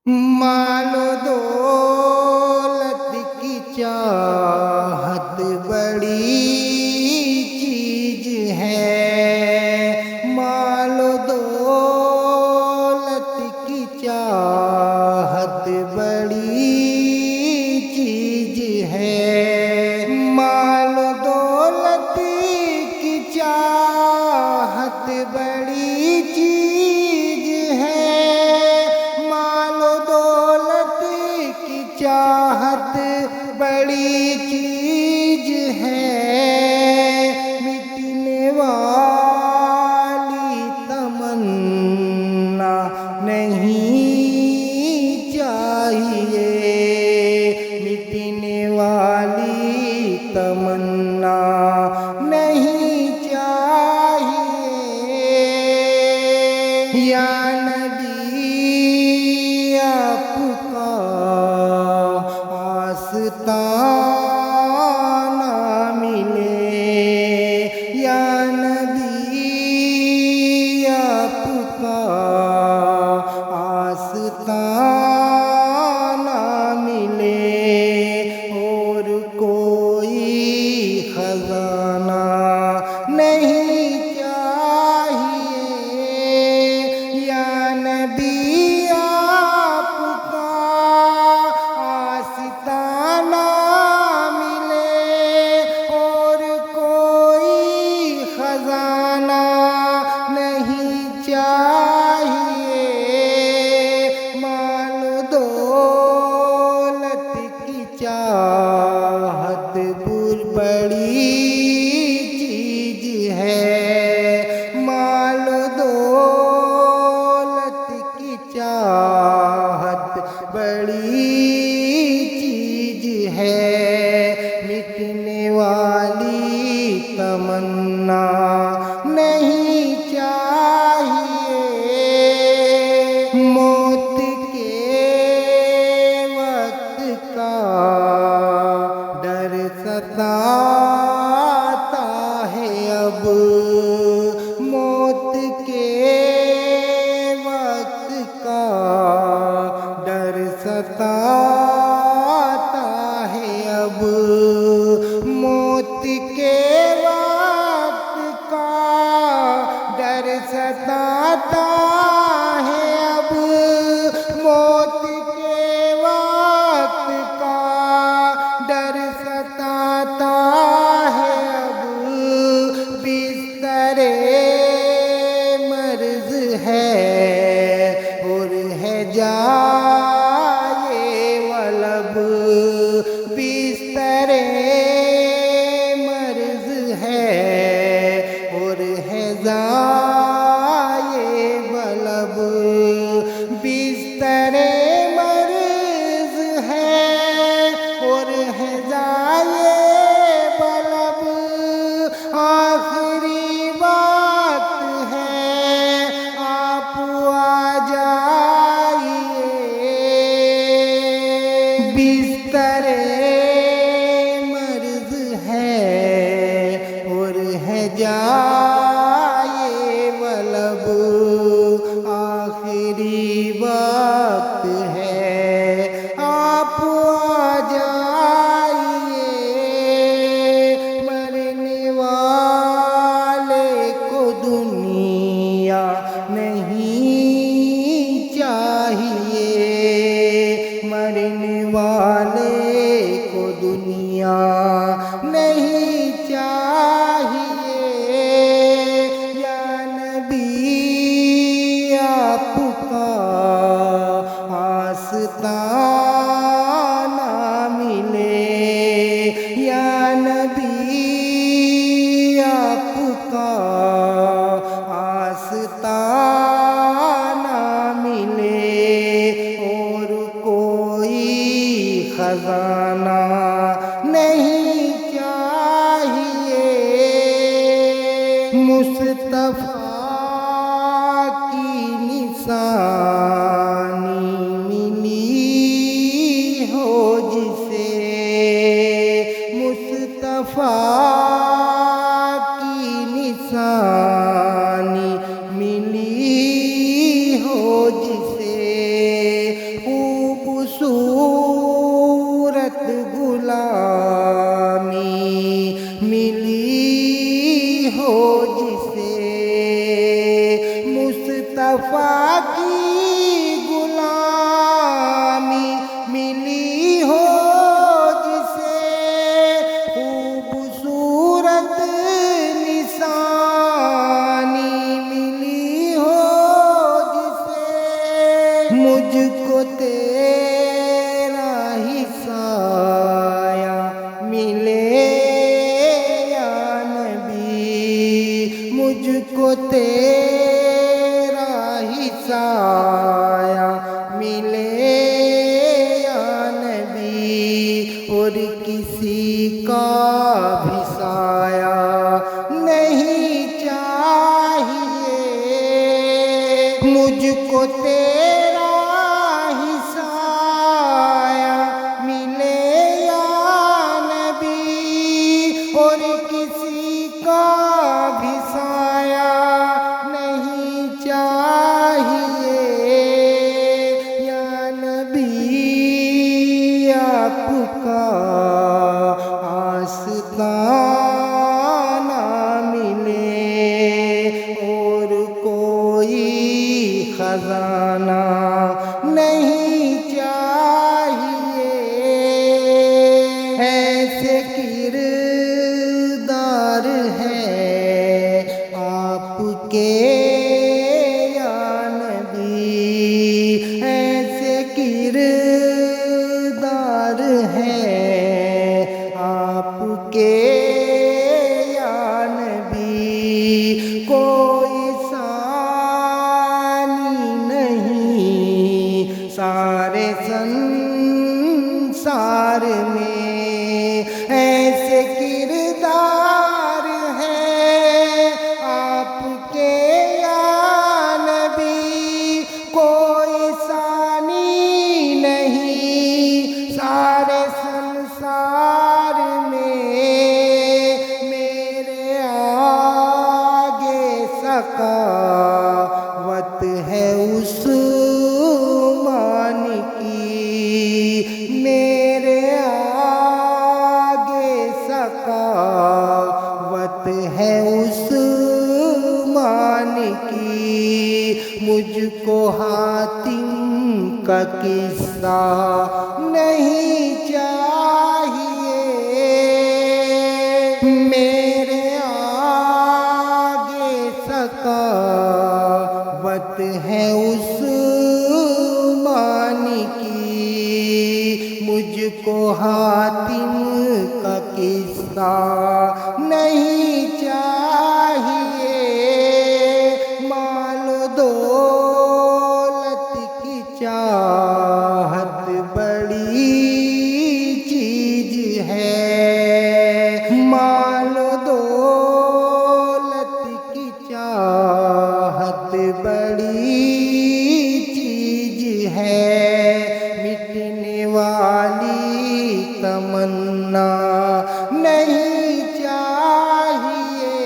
مال و دولت کی چاہت بڑی چیز ہے، مال و دولت کی چاہت بڑی چیز ہے، مال و دولت کی چاہت بڑی چیز ہے، مال و دولت کی چاہت بڑی چیز ہے، مٹنے والی تمنا نہیں چاہیے، مٹنے والی تمنا نہیں چاہیے، یا نبی آپ کا آستانہ ملے، یا نبی آپ کا آستانہ ملے، اور کوئی خزانہ نہیں چاہیے، یا نبی آپ کا آستانہ ملے، اور کوئی خزانہ نہیں چاہیے، مال و دولت کی چاہت بڑی چیز ہے، مال و دولت کی چاہت بڑی چیز ہے، مٹنے والی تمنا نہیں چاہیے، موت کے وقت کا ڈر ستاتا ہے اب، موت کے وقت کا ڈر ستاتا ہے اب، موت کے وقت کا ڈر ستاتا ہے اب، موت کے وقت کا ڈر ستاتا ہے اب، بستر مرض ہے اور ہے جائے طلب، بستر مرض ہے اور ہے ضائع طلب، بستر مرض ہے اور ہے ضائع طلب، آخری وقت ہے آپ آ جائیے، بستر مرض ہے اور ہے جائے طلب، آخری وقت ہے آپ آ جائیے، مرنے والے کو دنیا نہیں چاہیے، مرنے والے کو دنیا نہیں چاہیے، یا نبی آپ کا آستانہ ملے، یا نبی آپ کا آستانہ ملے، اور کوئی خزانہ نہیں چاہیے، مصطفیٰ کی نشانی ملی ہو جسے، مصطفیٰ کی نشانی ملی ہو جسے، تیرا ہی سایہ ملے یا نبی، مجھ کو تیرا ہی سایہ ملے یا نبی، اور کسی کا بھی سایہ نہیں چاہیے، مجھ کو تیرا ہی سایہ ملے یا نبی، اور کسی کا بھی سایہ نہیں چاہیے یا نبی، آپ کا آستانہ ملے اور کوئی خزانہ نہیں چاہیے، ایسے کردار ہے آپ کے یا نبی، ایسے کردار ہے آپ کے یا نبی، کوئی ثانی نہیں سارے سنسار میں، ایسے کردار ہے آپ کے یا نبی، کوئی ثانی نہیں سارے سنسار میں، میرے آگے سخاوت ہے عثمان کی، میرے آگے سخاوت ہے عثمان کی، مجھ کو حاتم کا قصہ نہیں چاہیے، میرے آگے سخاوت ہے عثمان کی، مجھ کو حاتم کا قصہ نہیں چاہیے، مال و دولت کی چاہت بڑی چیز ہے، مال و دولت کی چاہت بڑی چیز ہے، مٹنے والی تمنا نہیں چاہیے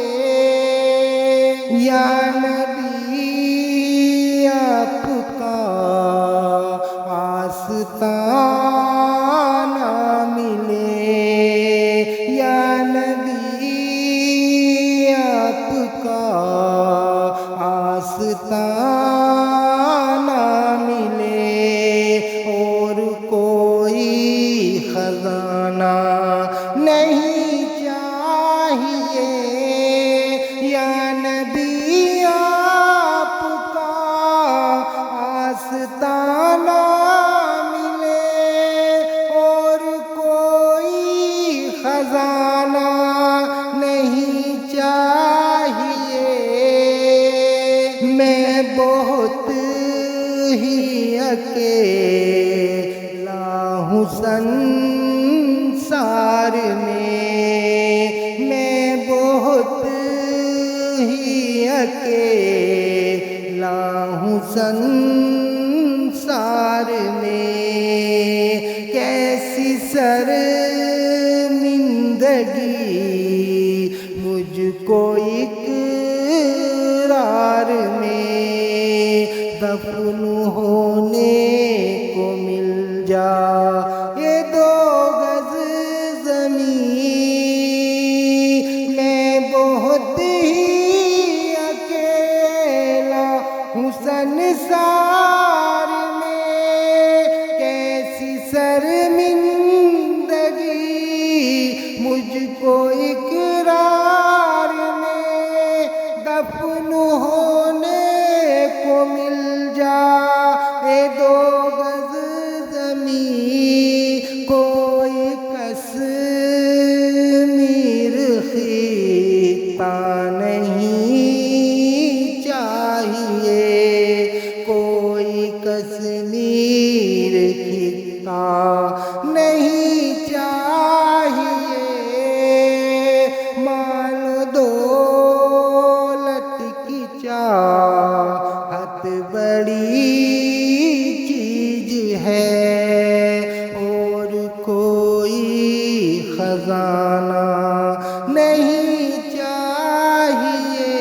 یا نبی، آپ کا آستانہ ملے یا نبی، آپ کا آستانہ ملے اور کوئی خزانہ نہیں چاہیے یا نبی، آپ کا آستانہ ملے اور کوئی خزانہ نہیں چاہیے، میں بہت ہی اکیلا ہوں سنسار میں، میں بہت ہی اکیلا ہوں سنسار میں، کیسی شرمندگی مجھ کو اقرار میں، دفن ہونے کو مل جائے 2 گز زمین، میں بہت ہی اکیلا ہوں سنسار میں، کیسی شرمندگی مجھ کو اقرار میں، دفن ہونے کو مل جائے 2 گز کا نہیں چاہیے، مال و دولت کی چاہت بڑی چیز ہے، اور کوئی خزانہ نہیں چاہیے،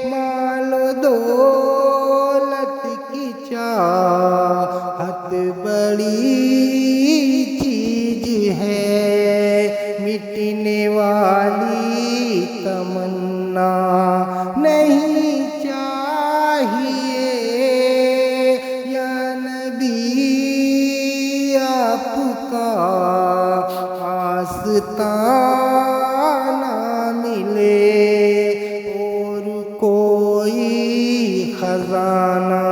مال و دولت کی چاہت بڑی چیز ہے، مٹنے والی تمنا نہیں چاہیے، یا نبی آپ کا آستانہ ملے، اور کوئی خزانہ